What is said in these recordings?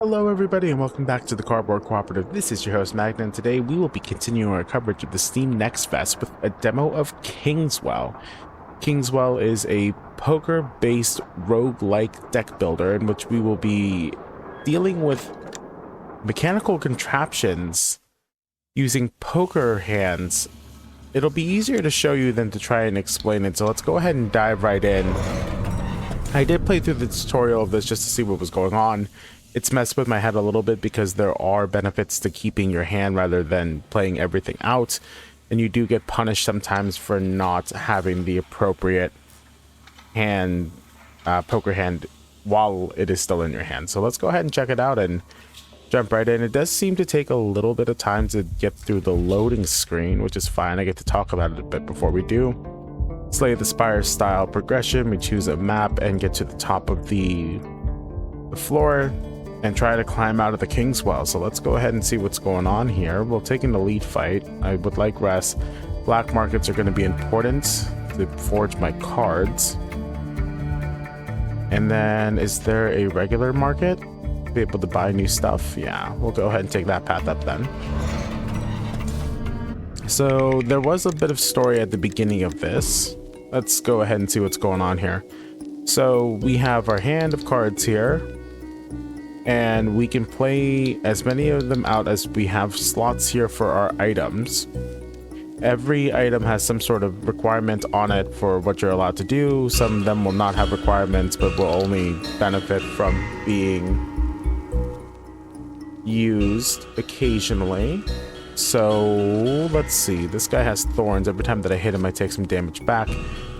Hello everybody and welcome back to the Cardboard Cooperative. This is your host Magna, and today we will be continuing our coverage of the Steam Next Fest with a demo of Kingswell. Kingswell is a poker-based roguelike deck builder in which we will be dealing with mechanical contraptions using poker hands. It'll be easier to show you than to try and explain it, so let's go ahead and dive right in. I did play through the tutorial of this just to see what was going on. It's messed with my head a little bit because there are benefits to keeping your hand rather than playing everything out, and you do get punished sometimes for not having the appropriate hand, poker hand while it is still in your hand. So let's go ahead and check it out and jump right in. It does seem to take a little bit of time to get through the loading screen, which is fine. I get to talk about it a bit before we do. Slay the Spire style progression. We choose a map and get to the top of the floor and try to climb out of the Kingswell. So let's go ahead and see what's going on here. We'll take an elite fight. I would like rest. Black markets are going to be important to forge my cards. And then is there a regular market? Be able to buy new stuff? Yeah, we'll go ahead and take that path up then. So there was a bit of story at the beginning of this. Let's go ahead and see what's going on here. So we have our hand of cards here, and we can play as many of them out as we have slots here for our items. Every item has some sort of requirement on it for what you're allowed to do. Some of them will not have requirements but will only benefit from being used occasionally. So let's see, this guy has thorns. Every time that I hit him I take some damage back.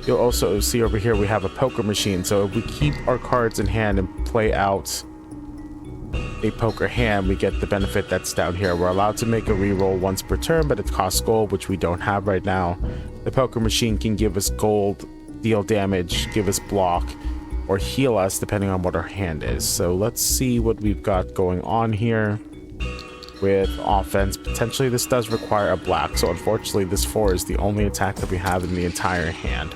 You'll also see over here we have a poker machine, so if we keep our cards in hand and play out a poker hand, we get the benefit that's down here. We're allowed to make a reroll once per turn, but it costs gold, which we don't have right now. The poker machine can give us gold, deal damage, give us block, or heal us depending on what our hand is. So let's see what we've got going on here with offense. Potentially this does require a black, so unfortunately this 4 is the only attack that we have in the entire hand.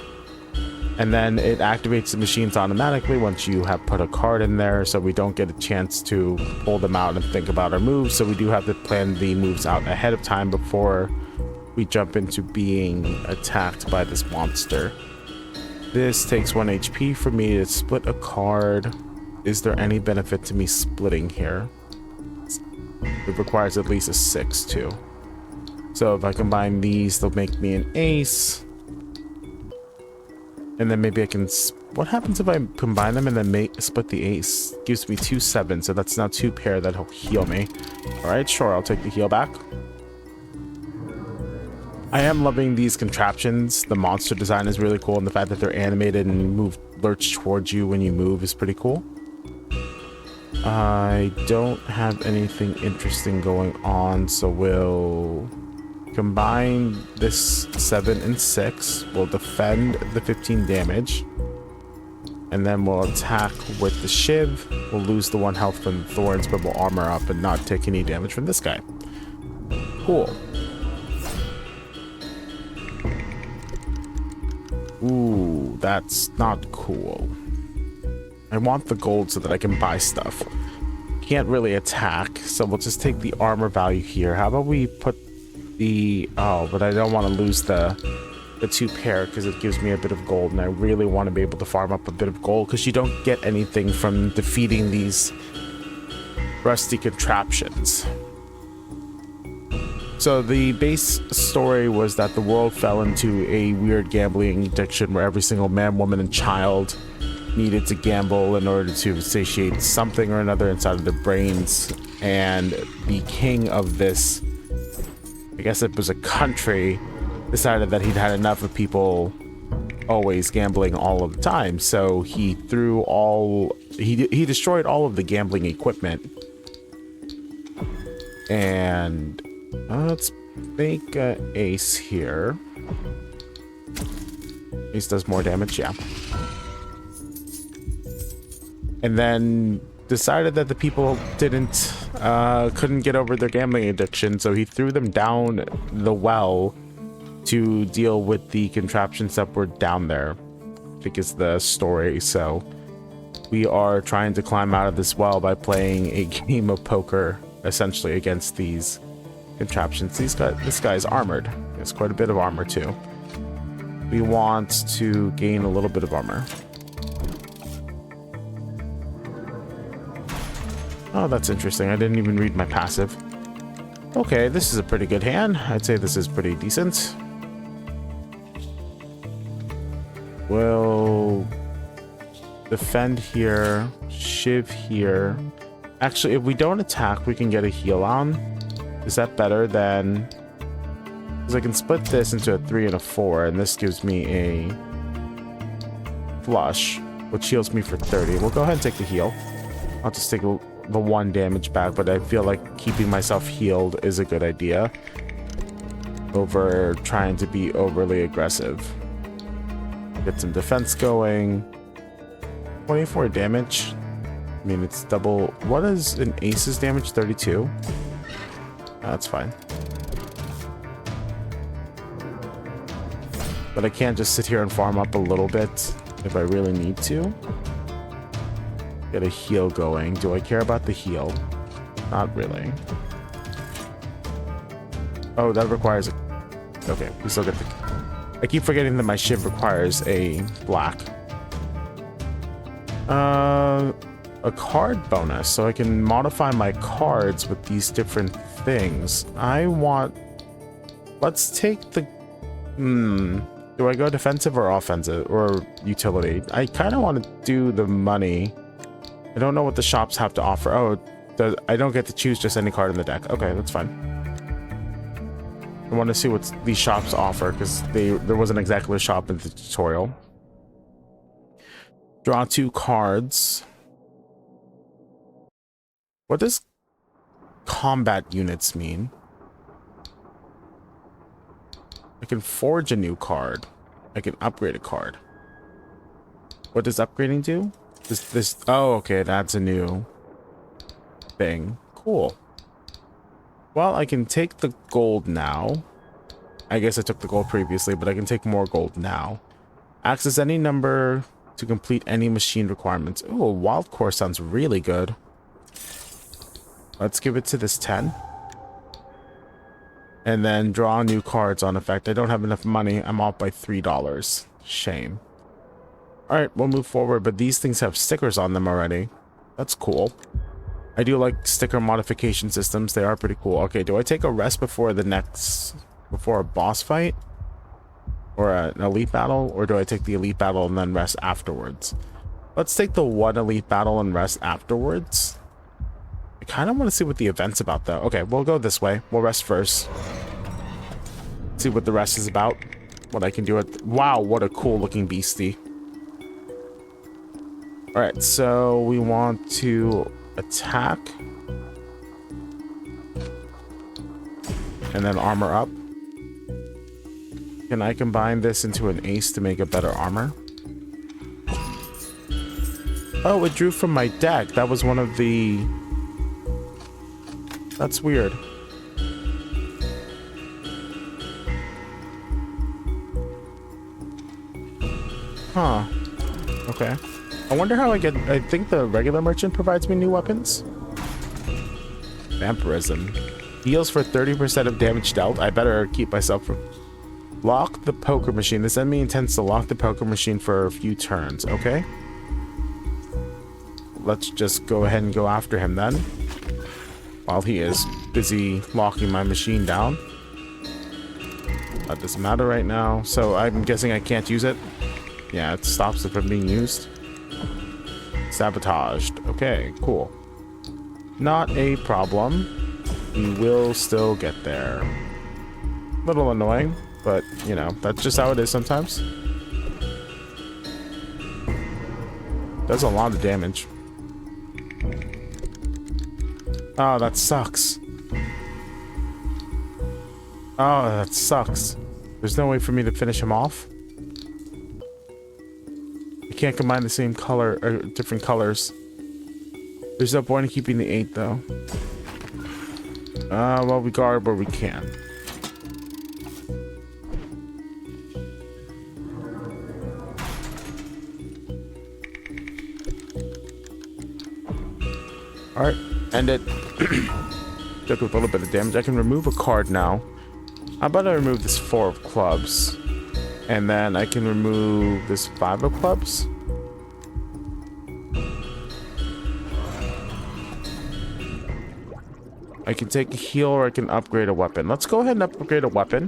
And then it activates the machines automatically once you have put a card in there, so we don't get a chance to pull them out and think about our moves. So we do have to plan the moves out ahead of time before we jump into being attacked by this monster. This takes 1 HP for me to split a card. Is there any benefit to me splitting here? It requires at least a 6 too. So if I combine these, they'll make me an ace. And then maybe I can... What happens if I combine them and then split the ace? Gives me 2 7s, so that's now 2 pair that'll heal me. Alright, sure, I'll take the heal back. I am loving these contraptions. The monster design is really cool, and the fact that they're animated and lurch towards you when you move is pretty cool. I don't have anything interesting going on, so we'll combine this 7 and 6. We'll defend the 15 damage, and then we'll attack with the shiv. We'll lose the 1 health from the thorns, but we'll armor up and not take any damage from this guy. Cool. Ooh, that's not cool. I want the gold so that I can buy stuff. Can't really attack, so we'll just take the armor value here. How about we put the... Oh, but I don't want to lose the 2 pair because it gives me a bit of gold, and I really want to be able to farm up a bit of gold because you don't get anything from defeating these rusty contraptions. So the base story was that the world fell into a weird gambling addiction where every single man, woman, and child needed to gamble in order to satiate something or another inside of their brains. And the king of this, I guess it was a country, decided that he'd had enough of people always gambling all of the time. So he he destroyed all of the gambling equipment. And let's make an ace here. Ace does more damage, yeah. And then decided that the people couldn't get over their gambling addiction, so he threw them down the well to deal with the contraptions that were down there. I think is the story. So we are trying to climb out of this well by playing a game of poker, essentially, against these contraptions. This guy's armored. He has quite a bit of armor too. We want to gain a little bit of armor. Oh, that's interesting. I didn't even read my passive. Okay, this is a pretty good hand. I'd say this is pretty decent. We'll defend here, shiv here. Actually, if we don't attack, we can get a heal on. Is that better than... Because I can split this into a 3 and a 4, and this gives me a flush, which heals me for 30. We'll go ahead and take the heal. I'll just take the 1 damage back, but I feel like keeping myself healed is a good idea over trying to be overly aggressive. Get some defense going. 24 damage. I mean, it's double. What is an ace's damage? 32. That's fine. But I can't just sit here and farm up a little bit if I really need to. Get a heal going. Do I care about the heal? Not really. Oh, that requires a... Okay, we still get the... I keep forgetting that my shiv requires a black. A card bonus, so I can modify my cards with these different things. I want... Let's take the... Do I go defensive or offensive or utility? I kind of want to do the money. I don't know what the shops have to offer. Oh, I don't get to choose just any card in the deck. Okay, that's fine. I want to see what these shops offer because there wasn't exactly a shop in the tutorial. Draw 2 cards. What does combat units mean? I can forge a new card. I can upgrade a card. What does upgrading do? This oh, okay, that's a new thing. Cool. Well, I can take the gold now. I guess I took the gold previously, but I can take more gold now. Access any number to complete any machine requirements. Oh, wild core sounds really good. Let's give it to this 10. And then draw new cards on effect. I don't have enough money. I'm off by $3. Shame. Alright, we'll move forward, but these things have stickers on them already. That's cool. I do like sticker modification systems. They are pretty cool. Okay, do I take a rest before a boss fight? Or an elite battle? Or do I take the elite battle and then rest afterwards? Let's take the 1 elite battle and rest afterwards. I kind of want to see what the event's about, though. Okay, we'll go this way. We'll rest first. See what the rest is about. What I can do with... Wow, what a cool looking beastie. Alright, so we want to attack. And then armor up. Can I combine this into an ace to make a better armor? Oh, it drew from my deck. That was one of the... That's weird. Huh. Okay. I wonder how I get... I think the regular merchant provides me new weapons. Vampirism. Heals for 30% of damage dealt. I better keep myself from... Lock the poker machine. This enemy intends to lock the poker machine for a few turns. Okay. Let's just go ahead and go after him then. While he is busy locking my machine down. That doesn't matter right now. So I'm guessing I can't use it. Yeah, it stops it from being used. Sabotaged. Okay, cool. Not a problem. We will still get there. A little annoying, but, you know, that's just how it is sometimes. Does a lot of damage. Oh, that sucks. Oh, that sucks. There's no way for me to finish him off. I can't combine the same color, or different colors. There's no point in keeping the 8, though. Well, we guard where we can. All right, end it. Took a little bit of damage. I can remove a card now. How about I remove this 4 of clubs? And then I can remove this 5 of clubs. I can take a heal or I can upgrade a weapon. Let's go ahead and upgrade a weapon.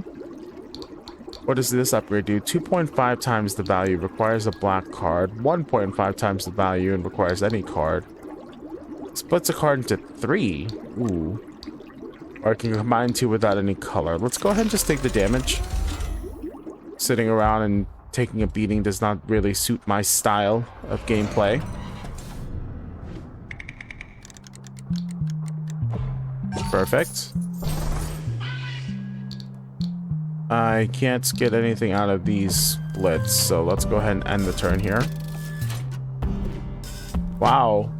What does this upgrade do? 2.5 times the value, requires a black card. 1.5 times the value and requires any card. Splits a card into 3. Ooh. Or I can combine 2 without any color. Let's go ahead and just take the damage. Sitting around and taking a beating does not really suit my style of gameplay. Perfect. I can't get anything out of these splits, so let's go ahead and end the turn here. Wow.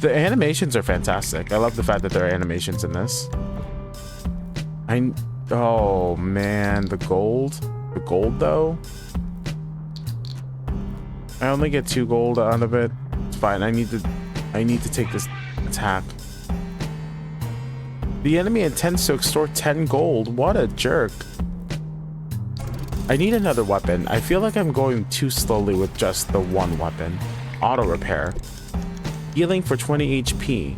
The animations are fantastic. I love the fact that there are animations in this. Oh man, the gold. The gold though. I only get 2 gold out of it. It's fine. I need to take this attack. The enemy intends to extort 10 gold. What a jerk. I need another weapon. I feel like I'm going too slowly with just the one weapon. Auto repair. Healing for 20 HP.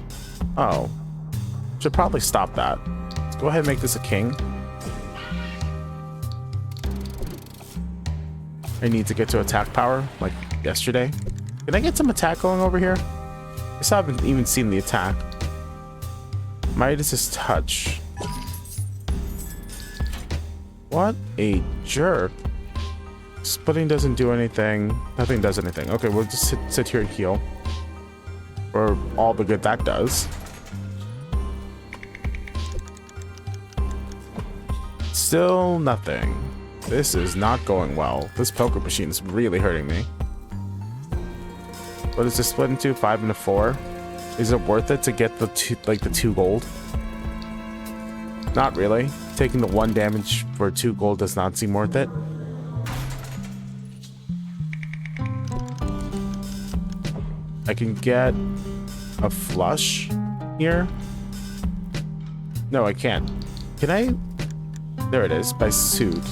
Oh. Should probably stop that. Let's go ahead and make this a king. I need to get to attack power like yesterday. Can I get some attack going over here? I still haven't even seen the attack. Midas is touch. What a jerk. Splitting doesn't do anything. Nothing does anything. Okay, we'll just sit here and heal. For all the good that does. Still nothing. This is not going well. This poker machine is really hurting me. What is this split into? 5 and a 4? Is it worth it to get the 2 gold? Not really. Taking the 1 damage for 2 gold does not seem worth it. I can get a flush here. No, I can't. Can I? There it is, by suit.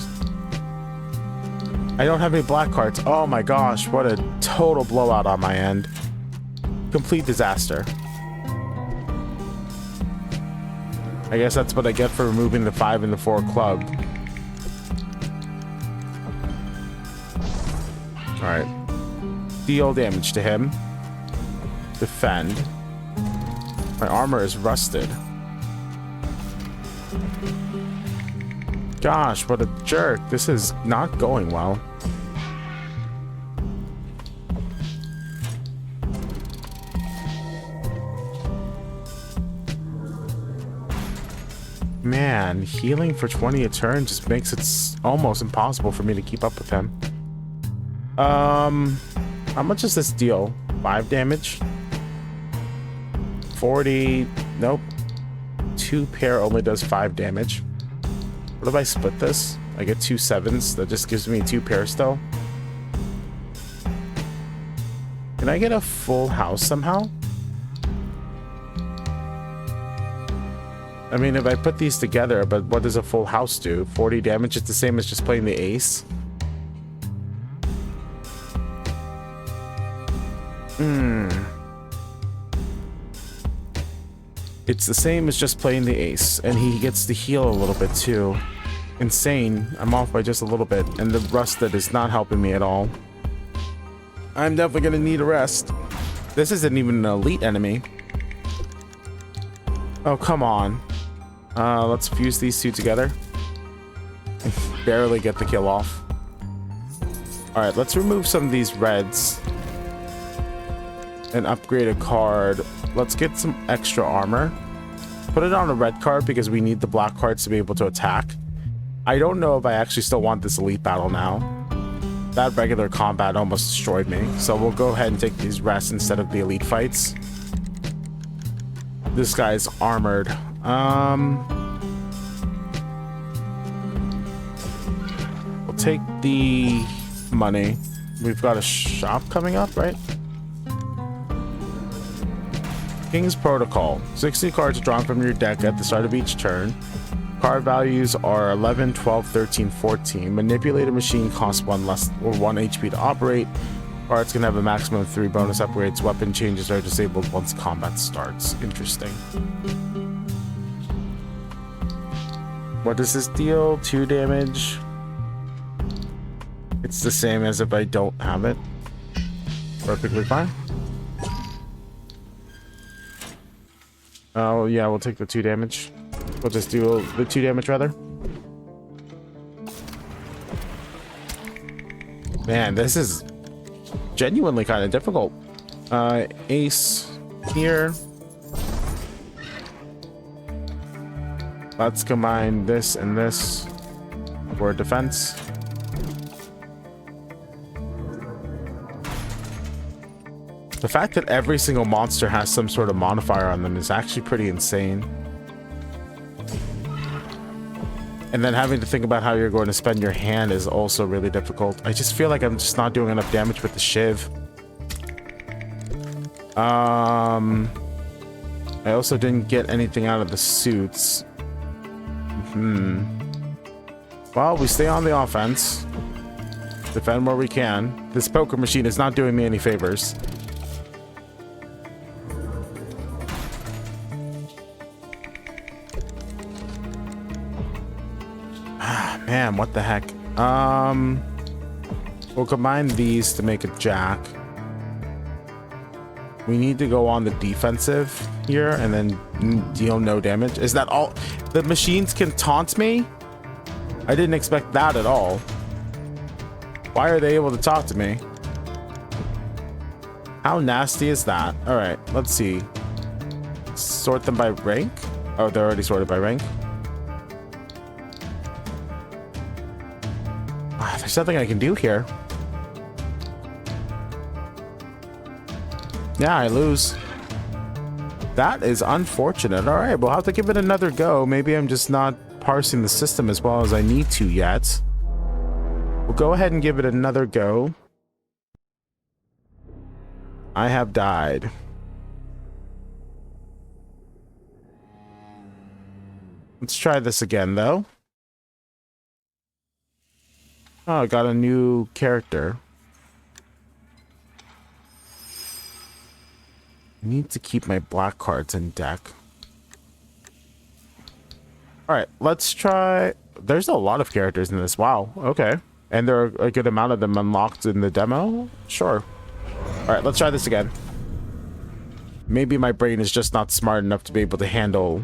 I don't have any black cards. Oh my gosh, what a total blowout on my end. Complete disaster. I guess that's what I get for removing the 5 and the 4 club. Alright. Deal damage to him. Defend. My armor is rusted. Gosh, what a jerk. This is not going well. Man, healing for 20 a turn just makes it almost impossible for me to keep up with him. How much does this deal? 5 damage? 40. Nope. 2 pair only does 5 damage. What if I split this? I get 2 7s. That just gives me 2 pair still. Can I get a full house somehow? I mean, if I put these together, but what does a full house do? 40 damage? It's the same as just playing the ace. It's the same as just playing the ace, and he gets to heal a little bit too. Insane. I'm off by just a little bit, and the rusted is not helping me at all. I'm definitely gonna need a rest. This isn't even an elite enemy. Oh, come on. Let's fuse these 2 together. Barely get the kill off. Alright, let's remove some of these reds. And upgrade a card. Let's get some extra armor. Put it on a red card because we need the black cards to be able to attack. I don't know if I actually still want this elite battle now. That regular combat almost destroyed me. So we'll go ahead and take these rests instead of the elite fights. This guy's armored. We'll take the money. We've got a shop coming up, right? King's Protocol. 60 cards drawn from your deck at the start of each turn. Card values are 11, 12, 13, 14. Manipulated machine costs 1 less or 1 HP to operate. Cards can have a maximum of 3 bonus upgrades. Weapon changes are disabled once combat starts. Interesting. What does this deal? 2 damage. It's the same as if I don't have it. Perfectly fine. Oh, yeah, we'll take the 2 damage. We'll just do the 2 damage, rather. Man, this is genuinely kind of difficult. Ace here. Let's combine this and this for defense. The fact that every single monster has some sort of modifier on them is actually pretty insane. And then having to think about how you're going to spend your hand is also really difficult. I just feel like I'm just not doing enough damage with the Shiv. I also didn't get anything out of the suits. Well, we stay on the offense. Defend where we can. This poker machine is not doing me any favors. Man, what the heck? We'll combine these to make a jack. We need to go on the defensive here and then deal no damage. Is that all? The machines can taunt me? I didn't expect that at all. Why are they able to talk to me? How nasty is that? All right, let's see. Sort them by rank. Oh, they're already sorted by rank. There's nothing I can do here. Yeah, I lose. That is unfortunate. All right, we'll have to give it another go. Maybe I'm just not parsing the system as well as I need to yet. We'll go ahead and give it another go. I have died. Let's try this again, though. Oh, I got a new character. I need to keep my black cards in deck. Alright, let's try... There's a lot of characters in this. Wow, okay. And there are a good amount of them unlocked in the demo? Sure. Alright, let's try this again. Maybe my brain is just not smart enough to be able to handle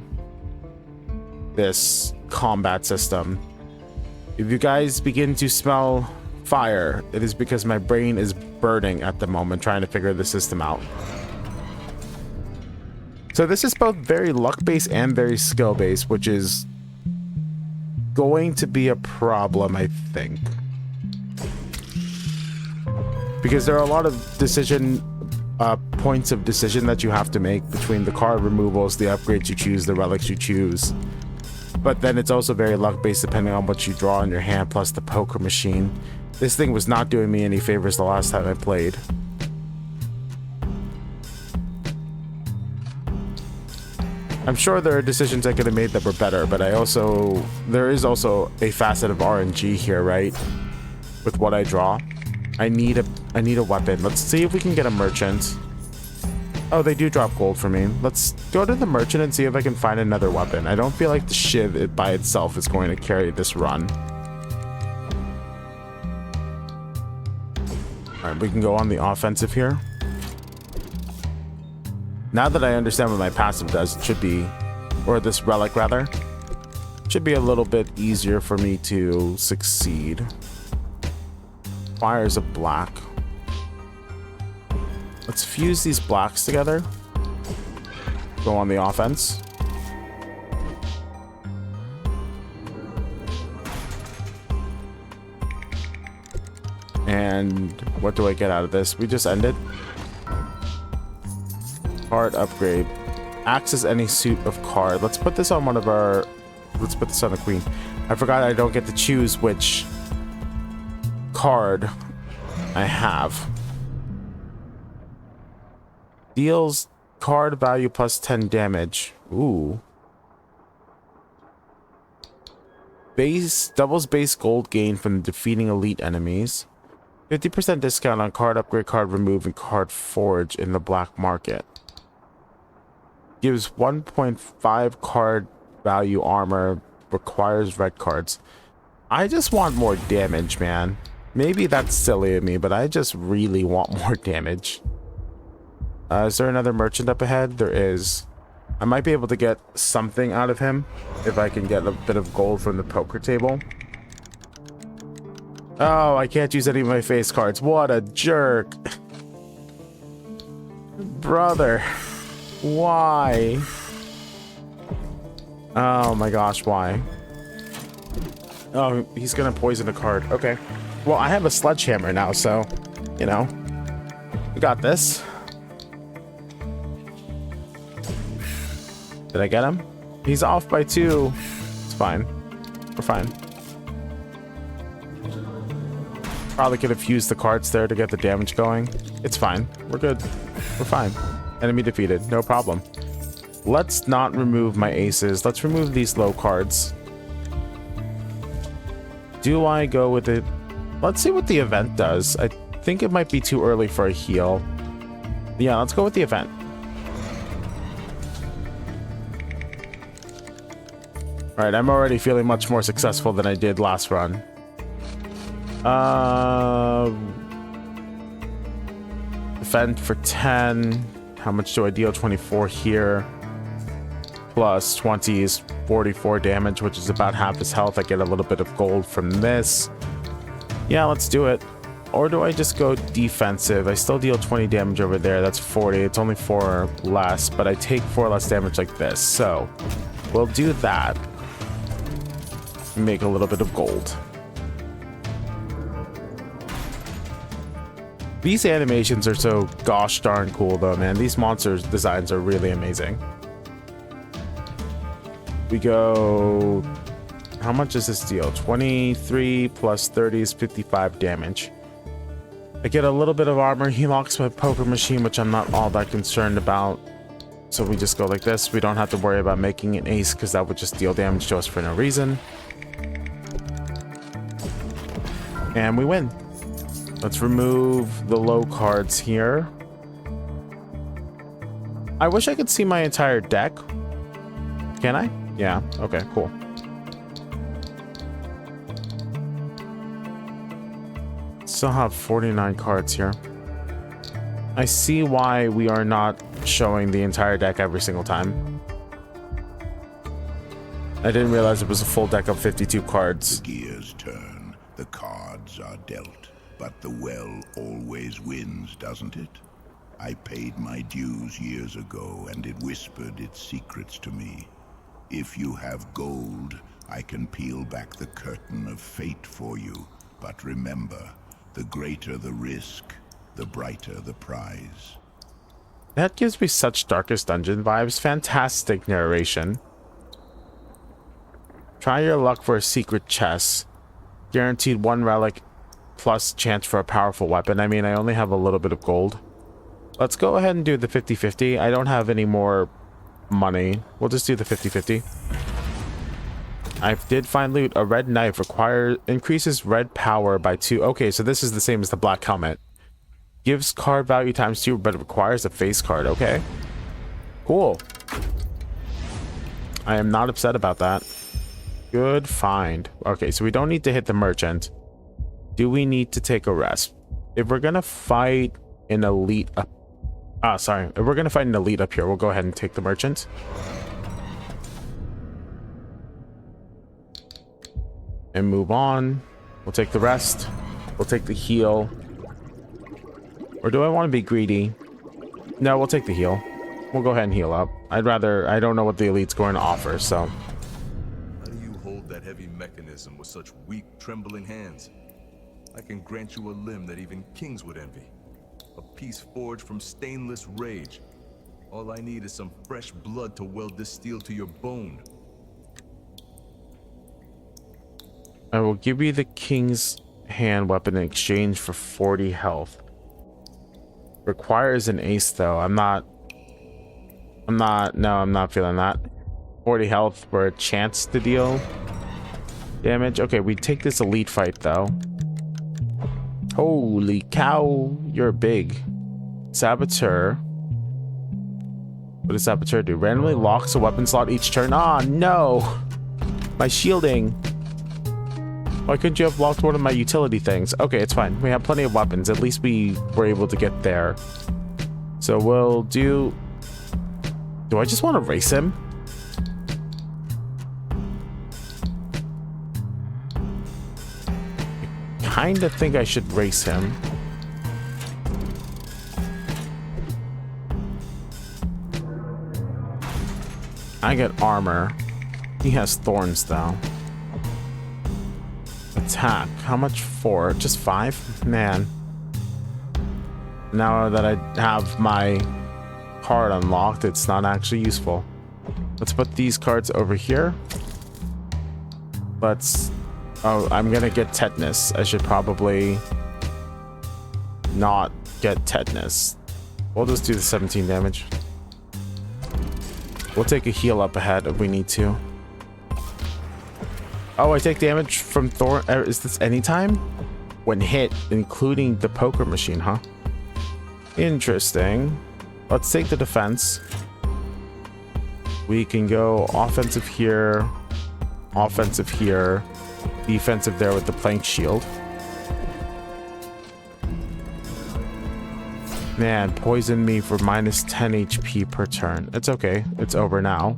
this combat system. If you guys begin to smell fire, it is because my brain is burning at the moment trying to figure the system out. So this is both very luck-based and very skill-based, which is going to be a problem, I think. Because there are a lot of points of decision that you have to make between the card removals, the upgrades you choose, the relics you choose. But then it's also very luck-based depending on what you draw in your hand, plus the poker machine. This thing was not doing me any favors the last time I played. I'm sure there are decisions I could have made that were better, but there is also a facet of RNG here, right? With what I draw. I need a weapon. Let's see if we can get a merchant. Oh, they do drop gold for me. Let's go to the merchant and see if I can find another weapon. I don't feel like the Shiv by itself is going to carry this run. Alright, we can go on the offensive here. Now that I understand what my passive does, it should be, or this relic rather, should be a little bit easier for me to succeed. Fires of black. Let's fuse these blacks together. Go on the offense. And what do I get out of this? We just end it. Card upgrade. Access any suit of card. Let's put this on one of our... Let's put this on a queen. I forgot I don't get to choose which card I have. Deals card value plus 10 damage. Ooh. Base doubles base gold gain from defeating elite enemies. 50% discount on card upgrade, card remove, and card forge in the black market. Gives 1.5 card value armor. Requires red cards. I just want more damage, man. Maybe that's silly of me, but I just really want more damage. Is there another merchant up ahead? There is. I might be able to get something out of him if I can get a bit of gold from the poker table. Oh, I can't use any of my face cards. What a jerk. Brother. Why? Oh my gosh, why? Oh, he's gonna poison a card. Okay. Well, I have a sledgehammer now, so, you know. We got this. Did I get him? He's off by 2. It's fine. We're fine. Probably could have used the cards there to get the damage going. It's fine. We're good. We're fine. Enemy defeated. No problem. Let's not remove my aces. Let's remove these low cards. Do I go with it? Let's see what the event does. I think it might be too early for a heal. Yeah, let's go with the event. Alright, I'm already feeling much more successful than I did last run. Defend for 10. How much do I deal? 24 here. Plus 20 is 44 damage, which is about half his health. I get a little bit of gold from this. Yeah, let's do it. Or do I just go defensive? I still deal 20 damage over there. That's 40. It's only 4 less, but I take 4 less damage like this. So we'll do that. Make a little bit of gold. These animations are so gosh darn cool though, man. These monsters designs are really amazing. We go, how much does this deal? 23 plus 30 is 55 damage. I get a little bit of armor. He locks my poker machine, which I'm not all that concerned about. So we just go like this. We don't have to worry about making an ace because that would just deal damage to us for no reason. And we win. Let's remove the low cards here. I wish I could see my entire deck. Can I? Yeah. Okay, cool. Still have 49 cards here. I see why we are not showing the entire deck every single time. I didn't realize it was a full deck of 52 cards. The gears turn, the cards are dealt, but the well always wins, doesn't it? I paid my dues years ago, and it whispered its secrets to me. If you have gold, I can peel back the curtain of fate for you. But remember, the greater the risk, the brighter the prize. That gives me such Darkest Dungeon vibes. Fantastic narration. Try your luck for a secret chest. Guaranteed 1 relic plus chance for a powerful weapon. I mean, I only have a little bit of gold. Let's go ahead and do the 50-50. I don't have any more money. We'll just do the 50-50. I did find loot. A red knife increases red power by 2. Okay, so this is the same as the black helmet. Gives card value times 2, but it requires a face card. Okay. Cool. I am not upset about that. Good find. Okay, so we don't need to hit the merchant. Do we need to take a rest? If we're gonna fight an elite up... if we're gonna fight an elite up here, we'll go ahead and take the merchant. And move on. We'll take the rest. We'll take the heal. Or do I want to be greedy? No, we'll take the heal. We'll go ahead and heal up. I don't know what the elite's going to offer, so. How do you hold that heavy mechanism with such weak, trembling hands? I can grant you a limb that even kings would envy. A piece forged from stainless rage. All I need is some fresh blood to weld this steel to your bone. I will give you the king's hand weapon in exchange for 40 health. Requires an ace though. I'm not I'm not feeling that. 40 health for a chance to deal damage. Okay, we take this elite fight though. Holy cow, you're big. Saboteur. What does Saboteur do? Randomly locks a weapon slot each turn. Ah, no! My shielding. Why couldn't you have locked one of my utility things? Okay, it's fine. We have plenty of weapons. At least we were able to get there. So we'll do... Do I just want to race him? I kind of think I should race him. I get armor. He has thorns though. Attack. How much for? Just 5? Man. Now that I have my card unlocked, it's not actually useful. Let's put these cards over here. Let's... Oh, I'm gonna get tetanus. I should probably not get tetanus. We'll just do the 17 damage. We'll take a heal up ahead if we need to. Oh, I take damage from Thorn. Is this anytime? When hit, including the poker machine, huh? Interesting. Let's take the defense. We can go offensive here, defensive there with the plank shield. Man, poison me for minus 10 HP per turn. It's okay. It's over now.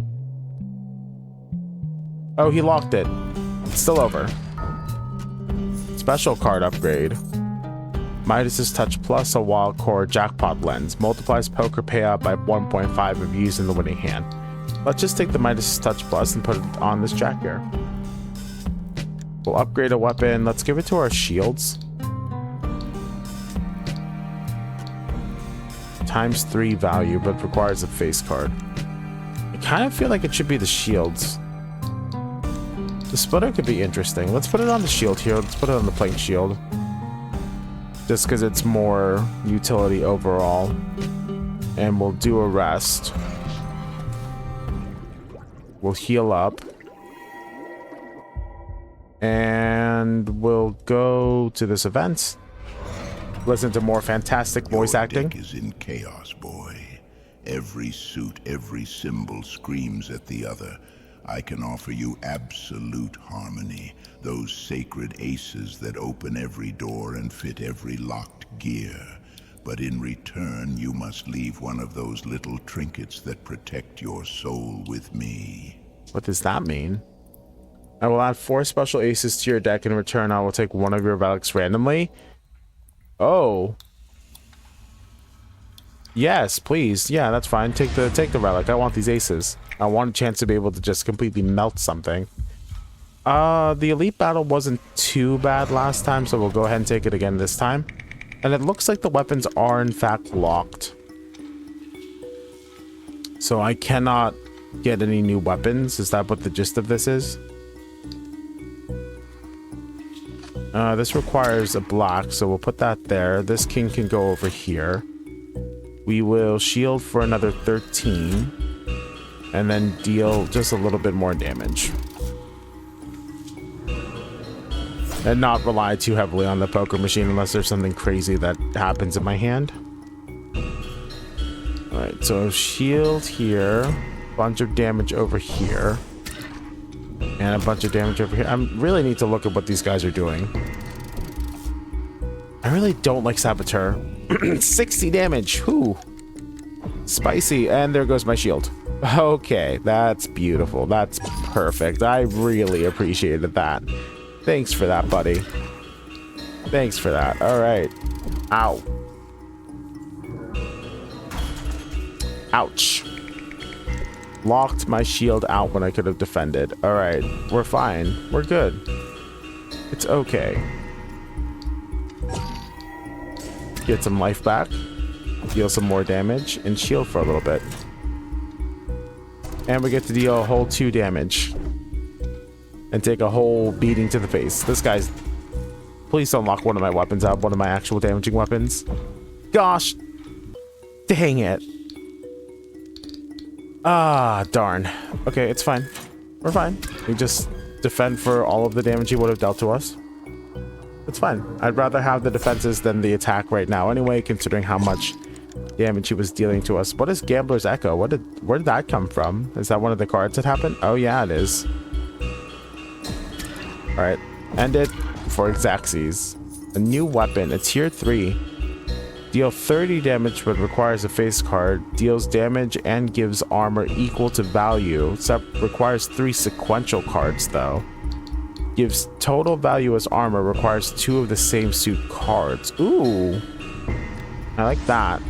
Oh, he locked it. It's still over. Special card upgrade. Midas's Touch Plus, a wild core jackpot lens. Multiplies poker payout by 1.5 if used in the winning hand. Let's just take the Midas's Touch Plus and put it on this jack here. We'll upgrade a weapon. Let's give it to our shields. ×3 value, but requires a face card. I kind of feel like it should be the shields. The splitter could be interesting. Let's put it on the shield here. Let's put it on the plank shield. Just because it's more utility overall. And we'll do a rest. We'll heal up. And we'll go to this event. Listen to more fantastic voice acting. Deck is in chaos, boy. Every suit, every symbol screams at the other. I can offer you absolute harmony. Those sacred aces that open every door and fit every locked gear. But in return, you must leave one of those little trinkets that protect your soul with me. What does that mean? I will add 4 special aces to your deck. In return, I will take one of your relics randomly. Oh. Yes, please. Yeah, that's fine. Take the relic. I want these aces. I want a chance to be able to just completely melt something. The elite battle wasn't too bad last time, so we'll go ahead and take it again this time. And it looks like the weapons are in fact locked. So I cannot get any new weapons. Is that what the gist of this is? This requires a black, so we'll put that there. This king can go over here. We will shield for another 13. And then deal just a little bit more damage. And not rely too heavily on the poker machine unless there's something crazy that happens in my hand. Alright, so shield here. Bunch of damage over here. And a bunch of damage over here. I really need to look at what these guys are doing. I really don't like Saboteur. 60 damage. Whew. Spicy. And there goes my shield. Okay, that's beautiful. That's perfect. I really appreciated that. Thanks for that, buddy. Thanks for that. All right. Ow. Ouch. Locked my shield out when I could have defended. All right. We're fine. We're good. It's okay. Get some life back. Deal some more damage. And shield for a little bit. And we get to deal a whole 2 damage. And take a whole beating to the face. This guy's... Please don't lock one of my weapons out. One of my actual damaging weapons. Gosh. Dang it. Ah, darn. Okay, it's fine. We're fine. We just defend for all of the damage he would have dealt to us. It's fine. I'd rather have the defenses than the attack right now anyway, considering how much damage he was dealing to us. What is Gambler's Echo? Where did that come from? Is that one of the cards that happened? Oh yeah, it is. Alright. End it for Xaxes. A new weapon. A tier 3. Deal 30 damage but requires a face card. Deals damage and gives armor equal to value. Requires 3 sequential cards though. Gives total value as armor. Requires 2 of the same suit cards. Ooh. I like that.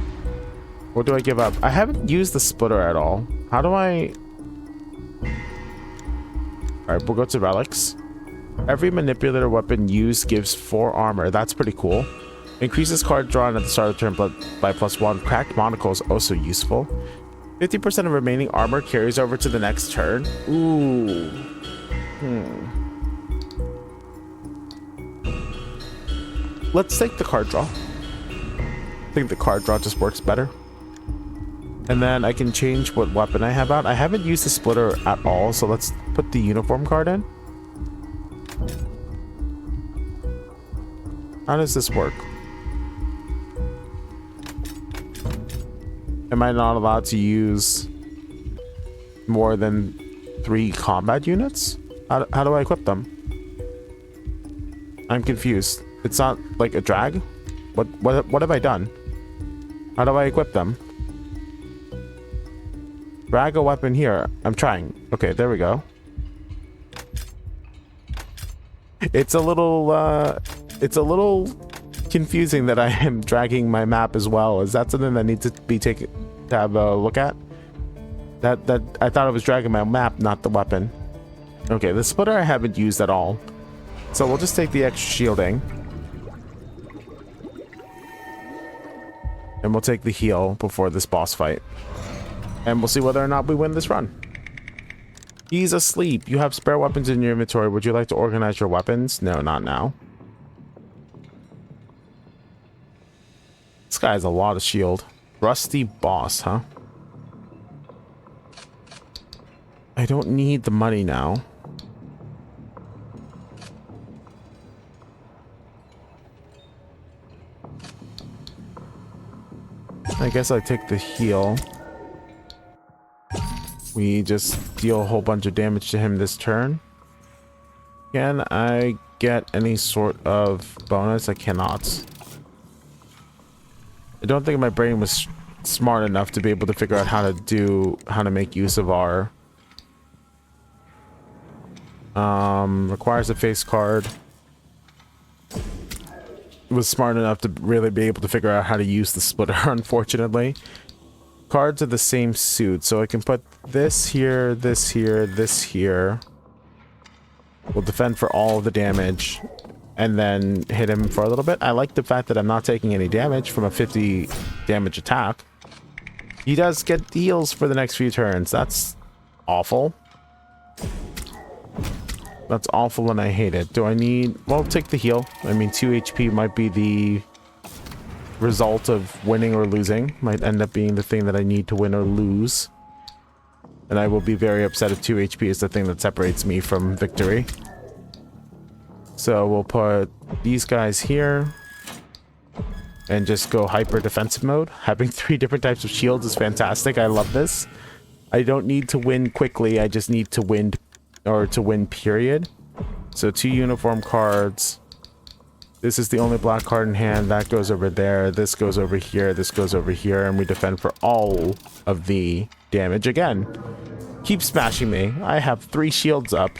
What do I give up? I haven't used the splitter at all. How do I... Alright, we'll go to relics. Every manipulator weapon used gives 4 armor. That's pretty cool. Increases card drawn at the start of the turn by +1. Cracked monocle is also useful. 50% of remaining armor carries over to the next turn. Ooh. Let's take the card draw. I think the card draw just works better. And then I can change what weapon I have out. I haven't used the splitter at all, so let's put the uniform card in. How does this work? Am I not allowed to use more than 3 combat units? How do I equip them? I'm confused. It's not like a drag? What have I done? How do I equip them? Drag a weapon here. I'm trying. Okay, there we go. It's a little confusing that I am dragging my map as well. Is that something that needs to be taken to have a look at? That I thought I was dragging my map, not the weapon. Okay, the splitter I haven't used at all. So we'll just take the extra shielding. And we'll take the heal before this boss fight. And we'll see whether or not we win this run. He's asleep. You have spare weapons in your inventory. Would you like to organize your weapons? No, not now. This guy has a lot of shield. Rusty boss, huh? I don't need the money now. I guess I take the heal. We just deal a whole bunch of damage to him this turn. Can I get any sort of bonus? I cannot. I don't think my brain was smart enough to be able to figure out how to make use of our requires a face card. Was smart enough to really be able to figure out how to use the splitter, unfortunately. Cards are the same suit, so I can put this here, this here, this here. We'll defend for all of the damage and then hit him for a little bit. I like the fact that I'm not taking any damage from a 50 damage attack. He does get heals for the next few turns. That's awful. That's awful and I hate it. Do I need... Well, take the heal. I mean, 2 HP might be the result of winning or losing. Might end up being the thing that I need to win or lose. And I will be very upset if 2 HP is the thing that separates me from victory. So we'll put these guys here. And just go hyper defensive mode. Having 3 different types of shields is fantastic. I love this. I don't need to win quickly. I just need to win... or to win, period. So 2 uniform cards. This is the only black card in hand. That goes over there. This goes over here. This goes over here. And we defend for all of the damage again. Keep smashing me. I have 3 shields up.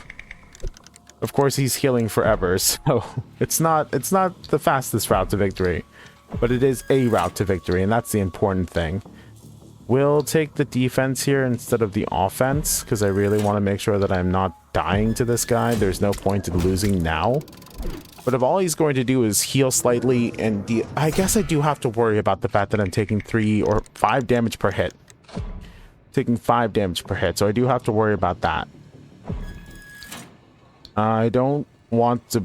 Of course, he's healing forever. So it's not the fastest route to victory. But it is a route to victory. And that's the important thing. We'll take the defense here instead of the offense, because I really want to make sure that I'm not dying to this guy. There's no point in losing now. But if all he's going to do is heal slightly and I guess I do have to worry about the fact that I'm taking 3 or 5 damage per hit. Taking 5 damage per hit, so I do have to worry about that. I don't want to...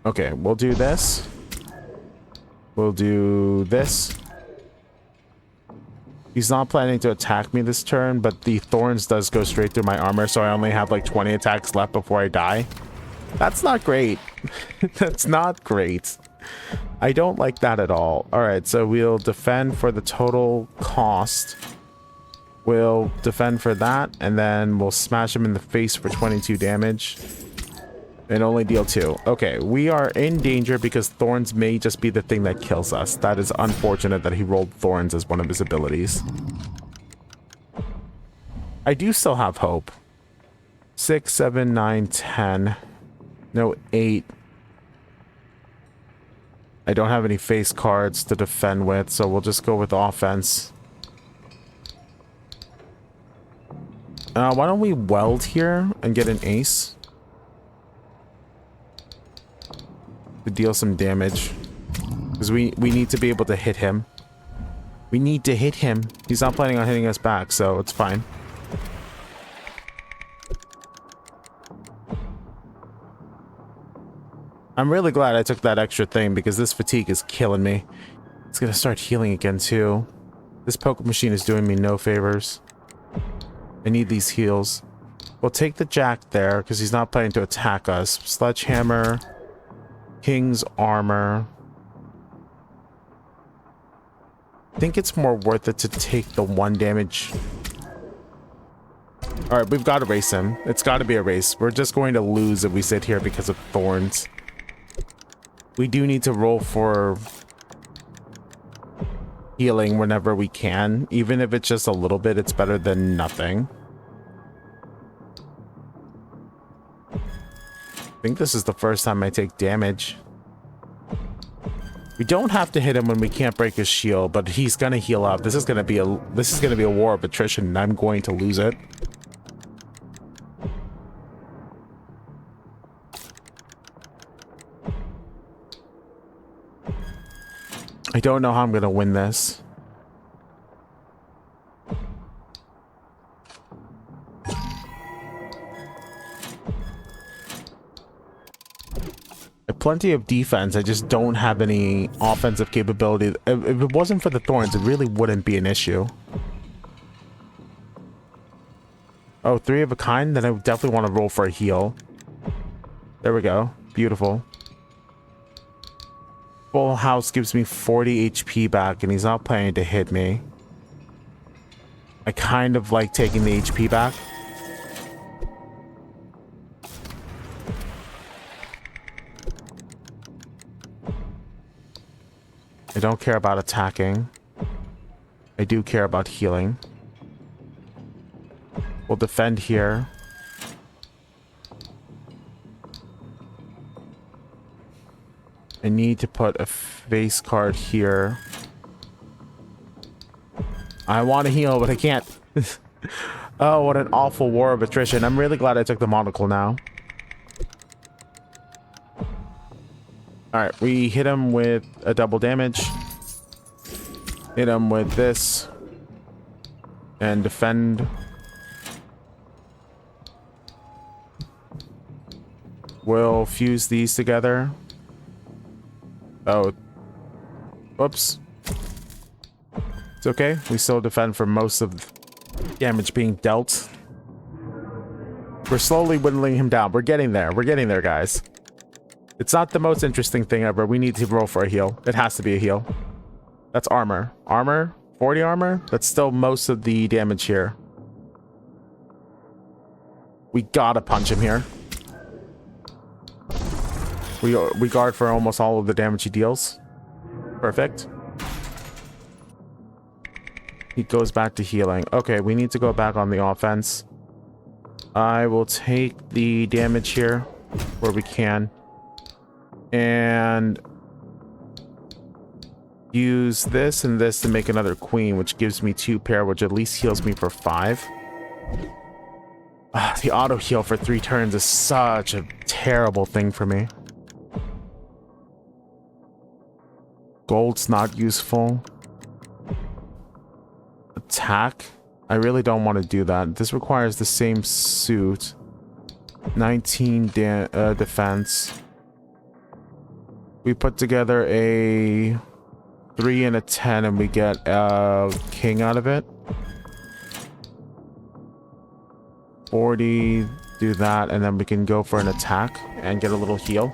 Okay, we'll do this. We'll do this. He's not planning to attack me this turn, but the thorns does go straight through my armor, so I only have like 20 attacks left before I die. That's not great. That's not great. I don't like that at all. All right, so we'll defend for the total cost. We'll defend for that, and then we'll smash him in the face for 22 damage. And only deal 2. Okay, we are in danger because thorns may just be the thing that kills us. That is unfortunate that he rolled thorns as one of his abilities. I do still have hope. 6, 7, 9, 10. No, 8. I don't have any face cards to defend with, so we'll just go with offense. Why don't we weld here and get an ace? To deal some damage. Because we need to be able to hit him. We need to hit him. He's not planning on hitting us back, so it's fine. I'm really glad I took that extra thing because this fatigue is killing me. It's gonna start healing again too. This poker machine is doing me no favors. I need these heals. We'll take the jack there because he's not planning to attack us. Sledgehammer. King's armor. I think it's more worth it to take the 1 damage. All right, we've got to race him. It's got to be a race. We're just going to lose if we sit here because of thorns. We do need to roll for healing whenever we can. Even if it's just a little bit, it's better than nothing. I think this is the first time I take damage. We don't have to hit him when we can't break his shield, but he's gonna heal up. This is gonna be a war of attrition, and I'm going to lose it. I don't know how I'm gonna win this. Plenty of defense. I just don't have any offensive capability. If it wasn't for the thorns, it really wouldn't be an issue. Oh, 3 of a kind? Then I would definitely want to roll for a heal. There we go. Beautiful. Full house gives me 40 HP back, and he's not planning to hit me. I kind of like taking the HP back. I don't care about attacking. I do care about healing. We'll defend here. I need to put a face card here. I want to heal, but I can't. Oh, what an awful war of attrition. I'm really glad I took the monocle now. Alright, we hit him with a double damage. Hit him with this. And defend. We'll fuse these together. Oh. Whoops. It's okay. We still defend for most of the damage being dealt. We're slowly whittling him down. We're getting there. We're getting there, guys. It's not the most interesting thing ever. We need to roll for a heal. It has to be a heal. That's armor. Armor? 40 armor? That's still most of the damage here. We gotta punch him here. We guard for almost all of the damage he deals. Perfect. He goes back to healing. Okay, we need to go back on the offense. I will take the damage here where we can. And use this and this to make another queen, which gives me 2 pair, which at least heals me for 5. The auto heal for 3 turns is such a terrible thing for me. Gold's not useful. Attack. I really don't want to do that. This requires the same suit. 19 defense. We put together a 3 and a 10, and we get a king out of it. 40, do that, and then we can go for an attack and get a little heal.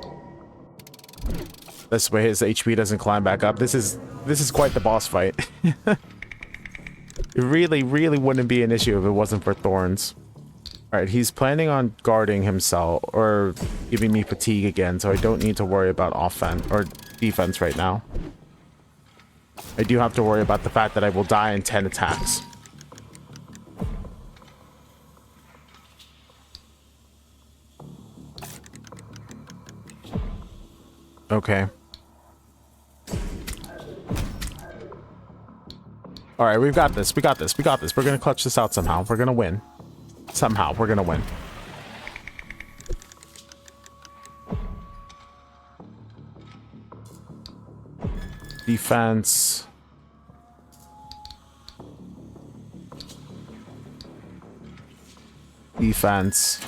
This way his HP doesn't climb back up. This is quite the boss fight. It really wouldn't be an issue if it wasn't for thorns. All right, he's planning on guarding himself or giving me fatigue again, so I don't need to worry about offense or defense right now. I do have to worry about the fact that I will die in 10 attacks. Okay. All right, we've got this. We got this. We got this. We're going to clutch this out somehow. We're going to win. Somehow, we're going to win. Defense. Defense.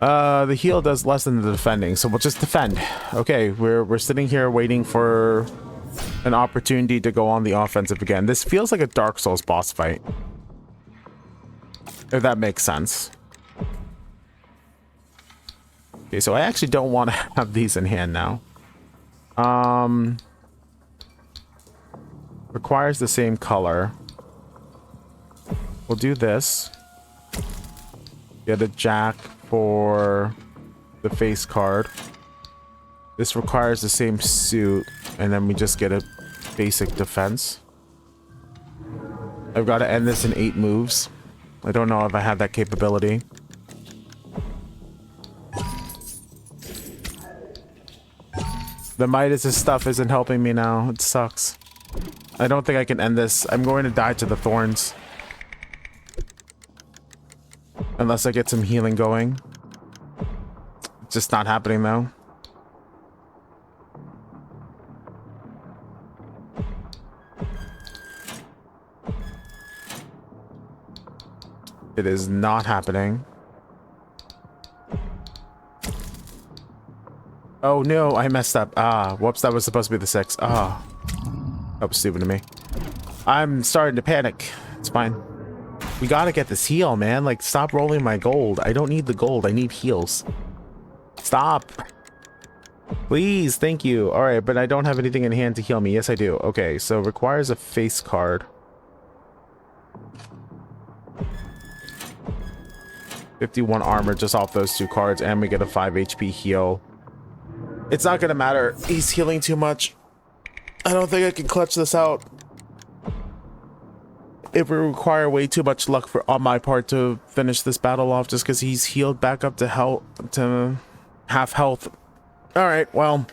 The heal does less than the defending, so we'll just defend. Okay, we're sitting here waiting for an opportunity to go on the offensive again. This feels like a Dark Souls boss fight, if that makes sense. Okay, so I actually don't want to have these in hand now. Requires the same color. We'll do this. Get a jack for the face card. This requires the same suit, and then we just get a basic defense. I've got to end this in 8 moves. I don't know if I have that capability. The Midas' stuff isn't helping me now. It sucks. I don't think I can end this. I'm going to die to the thorns. Unless I get some healing going. It's just not happening though. It is not happening. Oh no, I messed up. Ah, whoops, that was supposed to be the 6. Ah, that was stupid of me. I'm starting to panic. It's fine. We gotta get this heal, man. Like, stop rolling my gold. I don't need the gold. I need heals. Stop. Please, thank you. All right, but I don't have anything in hand to heal me. Yes, I do. Okay, so requires a face card. 51 armor just off those 2 cards, and we get a 5 HP heal. It's not gonna matter. He's healing too much. I don't think I can clutch this out. It would require way too much luck on my part to finish this battle off, just because he's healed back up to half health. All right, well,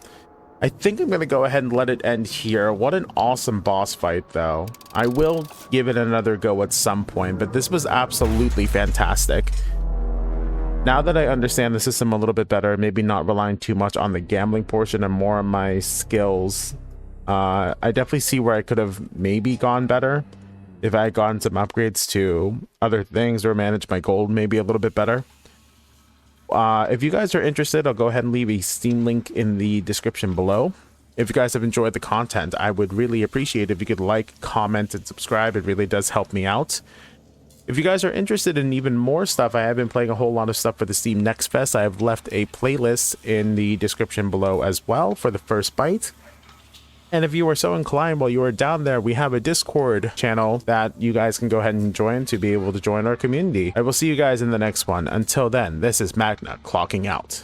I think I'm gonna go ahead and let it end here. What an awesome boss fight, though. I will give it another go at some point, but this was absolutely fantastic. Now that I understand the system a little bit better, maybe not relying too much on the gambling portion and more on my skills, I definitely see where I could have maybe gone better if I had gotten some upgrades to other things or managed my gold maybe a little bit better. If you guys are interested, I'll go ahead and leave a Steam link in the description below. If you guys have enjoyed the content, I would really appreciate if you could like, comment, and subscribe. It really does help me out. If you guys are interested in even more stuff, I have been playing a whole lot of stuff for the Steam Next Fest. I have left a playlist in the description below as well for the first bite. And if you are so inclined while you are down there, we have a Discord channel that you guys can go ahead and join to be able to join our community. I will see you guys in the next one. Until then, this is Magna clocking out.